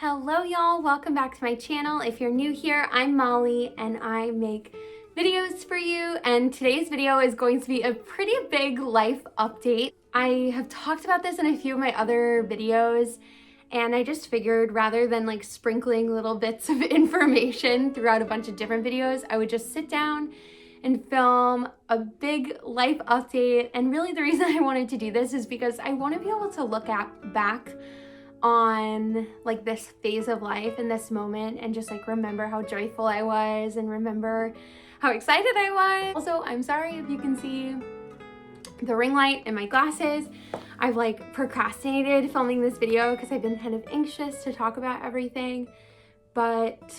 Hello y'all, welcome back to my channel. If you're new here, I'm Molly and I make videos for you, and today's video is going to be a pretty big life update. I have talked about this in a few of my other videos, and I just figured rather than like sprinkling little bits of information throughout a bunch of different videos, I would just sit down and film a big life update. And really the reason I wanted to do this is because I want to be able to look back on like this phase of life and this moment and just like remember how joyful I was and remember how excited I was. Also, I'm sorry if you can see the ring light in my glasses. I've like procrastinated filming this video because I've been kind of anxious to talk about everything, but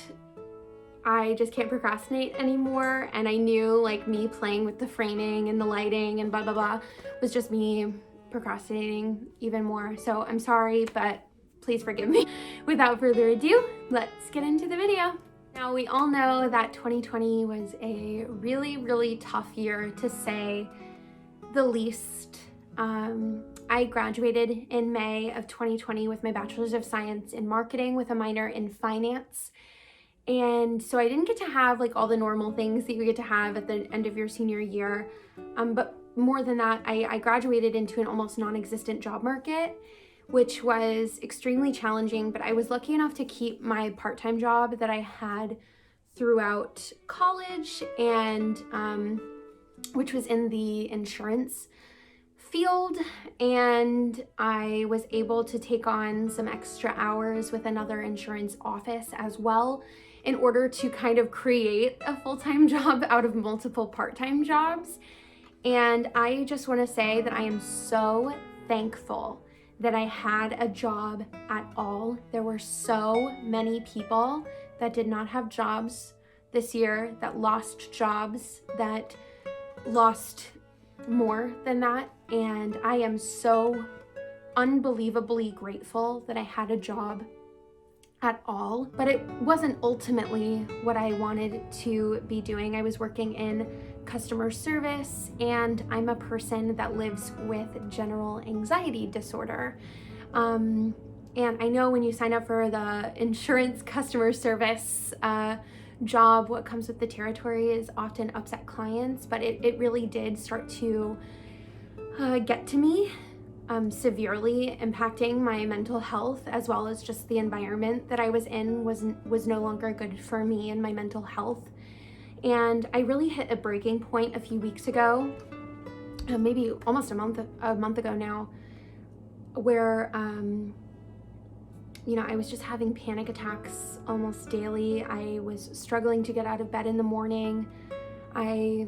I just can't procrastinate anymore. And I knew like me playing with the framing and the lighting and blah, blah, blah was just me procrastinating even more. So I'm sorry, but please forgive me. Without further ado, let's get into the video. Now, we all know that 2020 was a really, really tough year to say the least. I graduated in May of 2020 with my Bachelor's of Science in Marketing with a minor in Finance. And so I didn't get to have like all the normal things that you get to have at the end of your senior year. But more than that, I graduated into an almost non-existent job market, which was extremely challenging, but I was lucky enough to keep my part-time job that I had throughout college, and which was in the insurance field. And I was able to take on some extra hours with another insurance office as well in order to kind of create a full-time job out of multiple part-time jobs. And I just want to say that I am so thankful that I had a job at all. There were so many people that did not have jobs this year, that lost jobs, that lost more than that. And I am so unbelievably grateful that I had a job at all, but it wasn't ultimately what I wanted to be doing. I was working in customer service, and I'm a person that lives with general anxiety disorder. And I know when you sign up for the insurance customer service job, what comes with the territory is often upset clients, but it really did start to get to me, severely impacting my mental health, as well as just the environment that I was in was no longer good for me and my mental health. And I really hit a breaking point a few weeks ago, maybe almost a month ago now, where I was just having panic attacks almost daily. I was struggling to get out of bed in the morning. I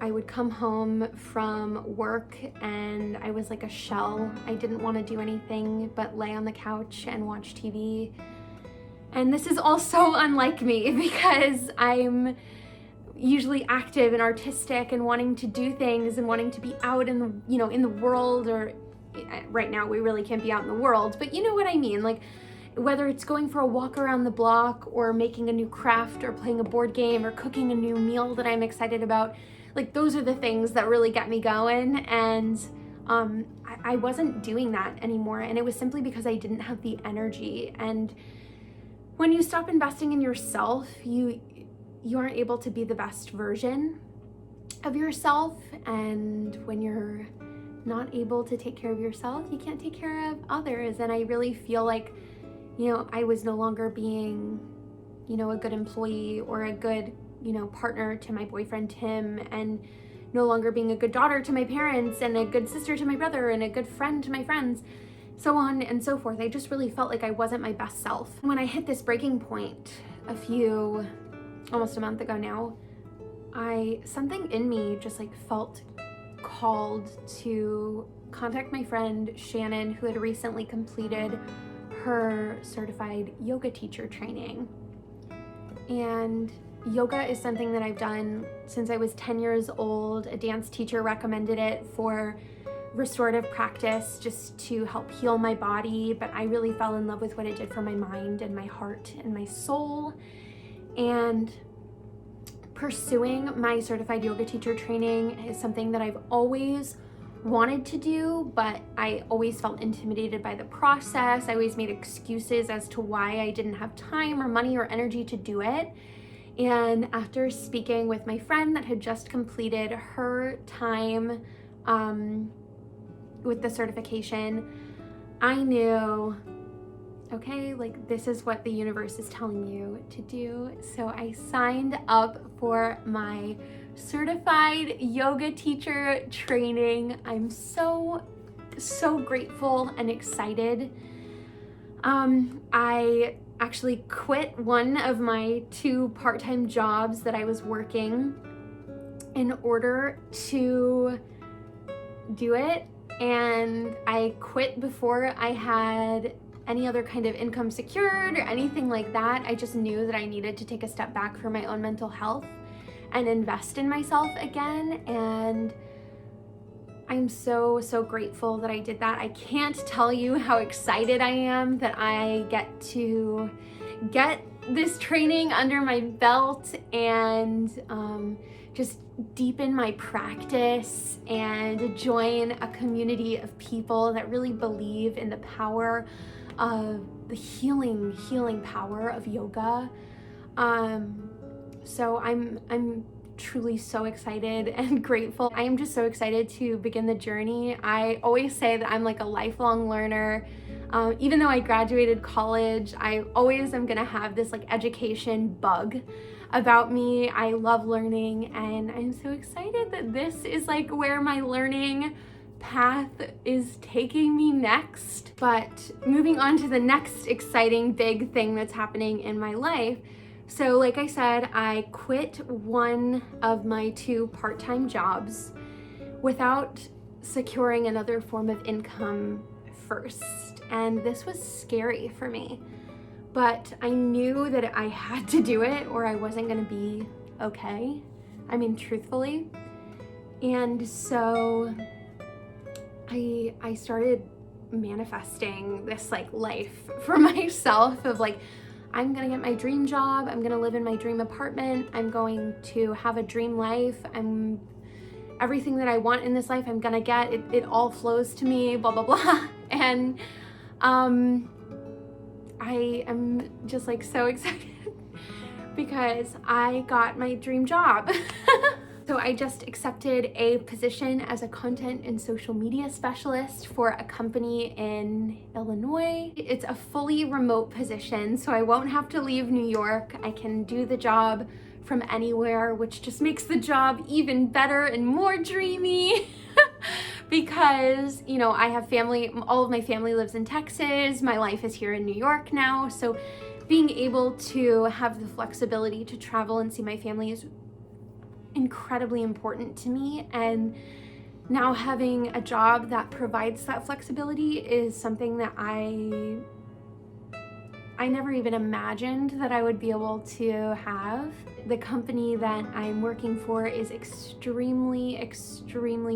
would come home from work and I was like a shell. I didn't want to do anything but lay on the couch and watch TV. And this is also unlike me because I'm usually active and artistic and wanting to do things and wanting to be out in the world. Or right now we really can't be out in the world, but you know what I mean? Like whether it's going for a walk around the block or making a new craft or playing a board game or cooking a new meal that I'm excited about, like those are the things that really get me going. And I wasn't doing that anymore, and it was simply because I didn't have the energy. And when you stop investing in yourself, you aren't able to be the best version of yourself. And when you're not able to take care of yourself, you can't take care of others. And I really feel like, I was no longer being, a good employee or a good, partner to my boyfriend, Tim, and no longer being a good daughter to my parents and a good sister to my brother and a good friend to my friends, so on and so forth. I just really felt like I wasn't my best self. When I hit this breaking point almost a month ago now, something in me just like felt called to contact my friend Shannon, who had recently completed her certified yoga teacher training. And yoga is something that I've done since I was 10 years old. A dance teacher recommended it for restorative practice just to help heal my body, but I really fell in love with what it did for my mind and my heart and my soul. And pursuing my certified yoga teacher training is something that I've always wanted to do, but I always felt intimidated by the process. I always made excuses as to why I didn't have time or money or energy to do it. And after speaking with my friend that had just completed her time with the certification, I knew, okay, like this is what the universe is telling you to do. So I signed up for my certified yoga teacher training. I'm so grateful and excited. I actually quit one of my 2 part-time jobs that I was working in order to do it, and I quit before I had any other kind of income secured or anything like that. I just knew that I needed to take a step back for my own mental health and invest in myself again, and I'm so grateful that I did that. I can't tell you how excited I am that I get to get this training under my belt and just deepen my practice and join a community of people that really believe in the power of the healing power of yoga. So I'm truly so excited and grateful. I am just so excited to begin the journey. I always say that I'm like a lifelong learner. Even though I graduated college, I always am gonna have this like education bug about me. I love learning, and I'm so excited that this is like where my learning path is taking me next. But moving on to the next exciting big thing that's happening in my life. So like I said, I quit one of my 2 part-time jobs without securing another form of income first. And this was scary for me, but I knew that I had to do it or I wasn't gonna be okay. I mean, truthfully. And so I started manifesting this like life for myself of like, I'm gonna get my dream job, I'm gonna live in my dream apartment, I'm going to have a dream life, everything that I want in this life I'm gonna get, it all flows to me, blah, blah, blah. And I am just like so excited because I got my dream job. So I just accepted a position as a content and social media specialist for a company in Illinois. It's a fully remote position, so I won't have to leave New York. I can do the job from anywhere, which just makes the job even better and more dreamy. Because, you know, I have family, all of my family lives in Texas. My life is here in New York now. So being able to have the flexibility to travel and see my family is incredibly important to me, and now having a job that provides that flexibility is something that I never even imagined that I would be able to have. The company that I'm working for is extremely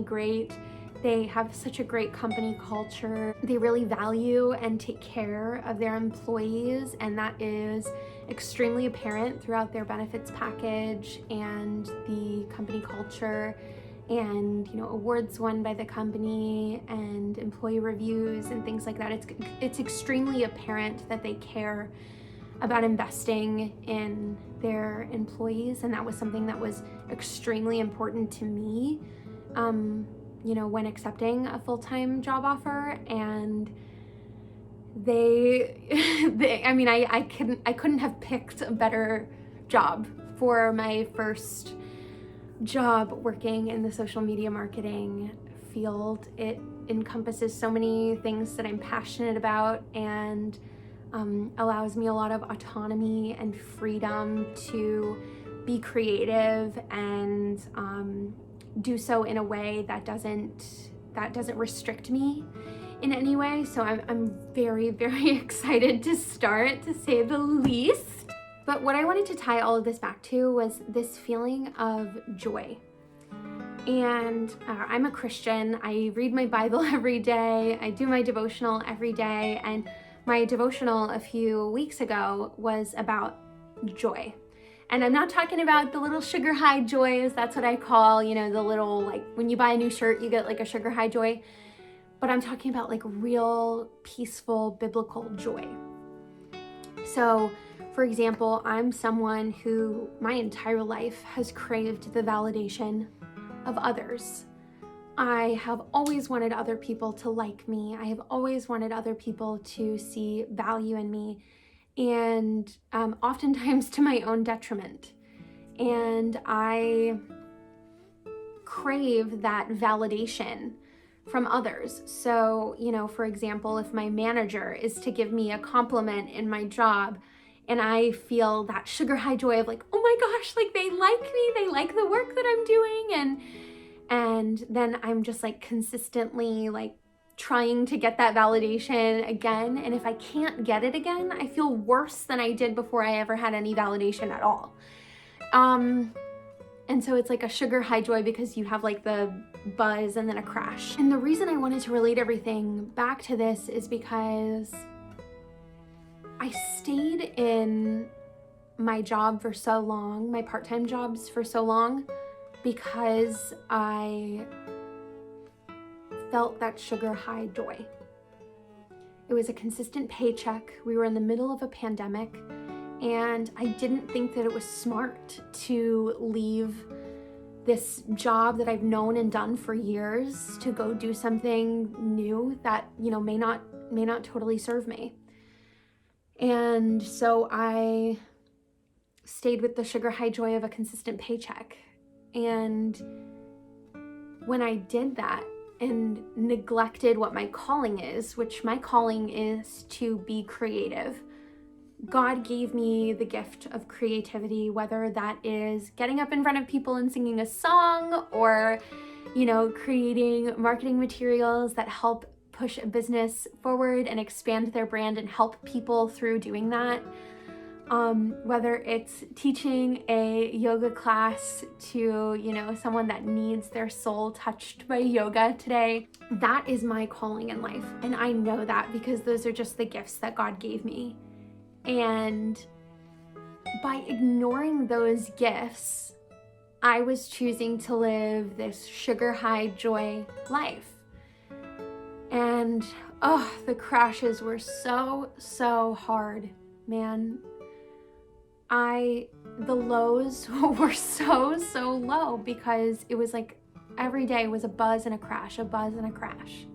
great. They have such a great company culture. They really value and take care of their employees, and that is extremely apparent throughout their benefits package and the company culture, and you know, awards won by the company and employee reviews and things like that. It's extremely apparent that they care about investing in their employees, and that was something that was extremely important to me, you know, when accepting a full-time job offer. And I mean, I couldn't have picked a better job for my first job working in the social media marketing field. It encompasses so many things that I'm passionate about, and allows me a lot of autonomy and freedom to be creative and do so in a way that doesn't restrict me in any way. So I'm very excited to start, to say the least. But what I wanted to tie all of this back to was this feeling of joy. And I'm a Christian. I read my Bible every day. I do my devotional every day. And my devotional a few weeks ago was about joy. And I'm not talking about the little sugar high joys, that's what I call, you know, the little, like when you buy a new shirt, you get like a sugar high joy. But I'm talking about like real, peaceful, biblical joy. So, for example, I'm someone who my entire life has craved the validation of others. I have always wanted other people to like me. I have always wanted other people to see value in me, and oftentimes to my own detriment. And I crave that validation from others. So, you know, for example, if my manager is to give me a compliment in my job and I feel that sugar high joy of like, oh my gosh, like they like me, they like the work that I'm doing, and then I'm just like consistently like trying to get that validation again. And if I can't get it again, I feel worse than I did before I ever had any validation at all. And so it's like a sugar high joy because you have like the buzz and then a crash. And the reason I wanted to relate everything back to this is because I stayed in my job for so long, my part-time jobs for so long, because I felt that sugar high joy. It was a consistent paycheck. We were in the middle of a pandemic, and I didn't think that it was smart to leave this job that I've known and done for years to go do something new that, you know, may not totally serve me. And so I stayed with the sugar high joy of a consistent paycheck. And when I did that and neglected what my calling is, which my calling is to be creative, God gave me the gift of creativity, whether that is getting up in front of people and singing a song, or, you know, creating marketing materials that help push a business forward and expand their brand and help people through doing that. Whether it's teaching a yoga class to, you know, someone that needs their soul touched by yoga today, that is my calling in life. And I know that because those are just the gifts that God gave me. And by ignoring those gifts, I was choosing to live this sugar high joy life. And the crashes were so hard, man. The lows were so low because it was like every day was a buzz and a crash, a buzz and a crash.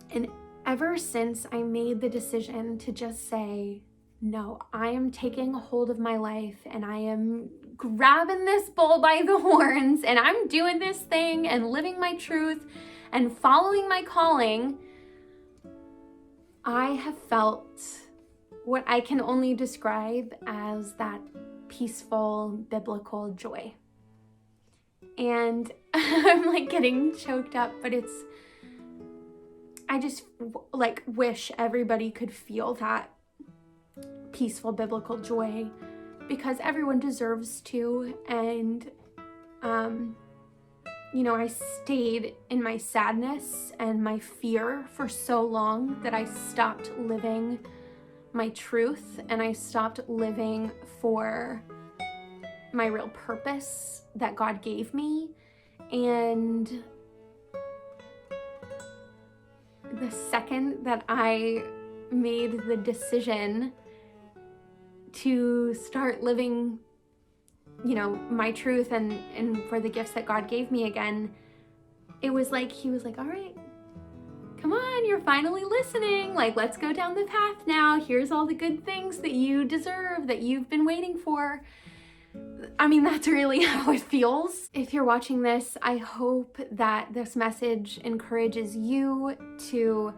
And ever since I made the decision to just say, no, I am taking a hold of my life and I am grabbing this bull by the horns and I'm doing this thing and living my truth and following my calling, I have felt what I can only describe as that peaceful biblical joy. And I'm like getting choked up, but I just like wish everybody could feel that peaceful biblical joy because everyone deserves to. And, you know, I stayed in my sadness and my fear for so long that I stopped living my truth and I stopped living for my real purpose that God gave me. And the second that I made the decision to start living, you know, my truth and for the gifts that God gave me again, it was like, he was like, all right, come on, you're finally listening. Like, let's go down the path now. Here's all the good things that you deserve, that you've been waiting for. I mean, that's really how it feels. If you're watching this, I hope that this message encourages you to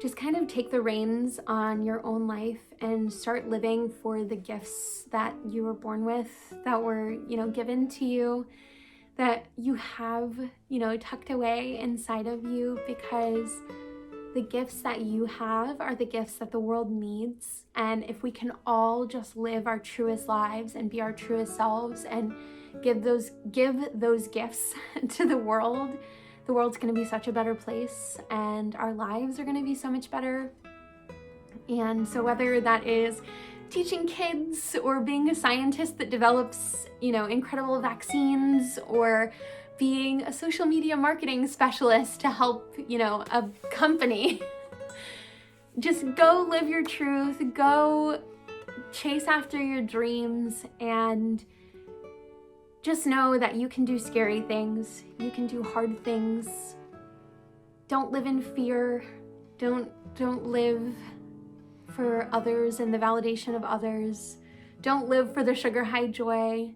just kind of take the reins on your own life and start living for the gifts that you were born with, that were, you know, given to you, that you have, you know, tucked away inside of you, because the gifts that you have are the gifts that the world needs. And if we can all just live our truest lives and be our truest selves and give those gifts to the world's going to be such a better place and our lives are going to be so much better. And so whether that is teaching kids or being a scientist that develops, you know, incredible vaccines, or being a social media marketing specialist to help, you know, a company. Just go live your truth, go chase after your dreams, and just know that you can do scary things, you can do hard things. Don't live in fear. Don't live for others and the validation of others. Don't live for the sugar high joy,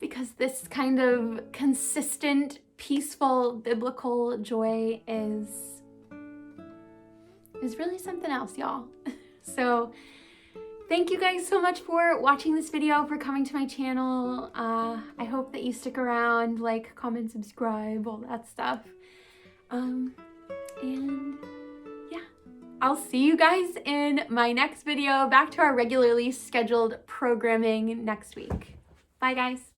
because this kind of consistent, peaceful, biblical joy is really something else, y'all. So thank you guys so much for watching this video, for coming to my channel. I hope that you stick around, like, comment, subscribe, all that stuff. And yeah, I'll see you guys in my next video, back to our regularly scheduled programming next week. Bye, guys.